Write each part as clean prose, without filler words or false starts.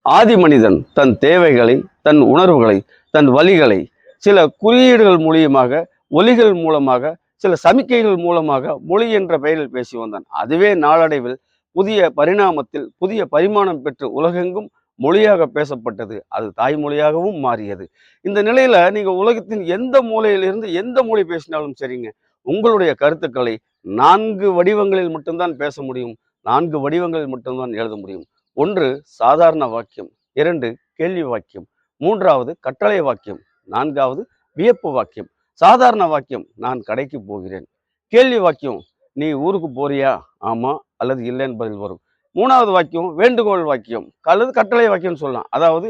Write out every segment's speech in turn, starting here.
ஆதி மனிதன் தன் தேவைகளை, தன் உணர்வுகளை, தன் வலிகளை சில குறியீடுகள் மூலியமாக, ஒலிகள் மூலமாக, சில சமிக்கைகள் மூலமாக மொழி என்ற பெயரில் பேசி வந்தான். அதுவே நாளடைவில் புதிய பரிணாமத்தில் புதிய பரிமாணம் பெற்று உலகெங்கும் மொழியாக பேசப்பட்டது. அது தாய்மொழியாகவும் மாறியது. இந்த நிலையில நீங்க உலகத்தின் எந்த மூலையிலிருந்து எந்த மொழி பேசினாலும் சரிங்க, உங்களுடைய கருத்துக்களை 4 வடிவங்களில் மட்டும்தான் பேச முடியும். 4 வடிவங்களில் மட்டும்தான் எழுத முடியும். 1 சாதாரண வாக்கியம், 2 கேள்வி வாக்கியம், 3வது கட்டளை வாக்கியம், 4வது வியப்பு வாக்கியம். சாதாரண வாக்கியம், நான் கடைக்கு போகிறேன். கேள்வி வாக்கியம், நீ ஊருக்கு போறியா? ஆமா அல்லது இல்லைன்னு பதில் வரும். 3வது வாக்கியம் வேண்டுகோள் வாக்கியம் அல்லது கட்டளை வாக்கியம்னு சொல்லலாம். அதாவது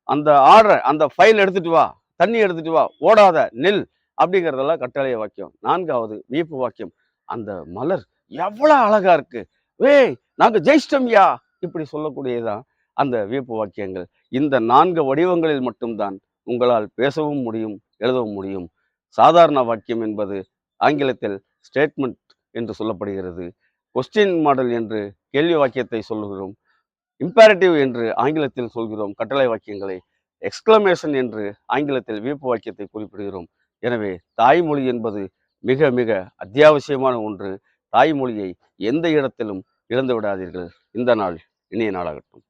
அந்த ஆர்டர், அந்த ஃபைல் எடுத்துட்டு வா, தண்ணி எடுத்துட்டு வா, ஓடாத நில் அப்படிங்கிறதெல்லாம் கட்டளை வாக்கியம். 4வது வியப்பு வாக்கியம், அந்த மலர் எவ்வளவு அழகா இருக்கு, ஏய் நாங்க ஜெயிச்சிட்டோம்யா, இப்படி சொல்லக்கூடியதான் அந்த வியப்பு வாக்கியங்கள். இந்த 4 வடிவங்களில் மட்டும்தான் உங்களால் பேசவும் முடியும், எழுதவும் முடியும். சாதாரண வாக்கியம் என்பது ஆங்கிலத்தில் ஸ்டேட்மெண்ட் என்று சொல்லப்படுகிறது. கொஸ்டின் மாடல் என்று கேள்வி வாக்கியத்தை சொல்லுகிறோம். இம்பேரட்டிவ் என்று ஆங்கிலத்தில் சொல்கிறோம் கட்டளை வாக்கியங்களை. எக்ஸ்கிளமேஷன் என்று ஆங்கிலத்தில் வியப்பு வாக்கியத்தை குறிப்பிடுகிறோம். எனவே தாய்மொழி என்பது மிக மிக அத்தியாவசியமான ஒன்று. தாய்மொழியை எந்த இடத்திலும் இழந்து விடாதீர்கள். இந்த நாள் இனிய நாளாகட்டும்.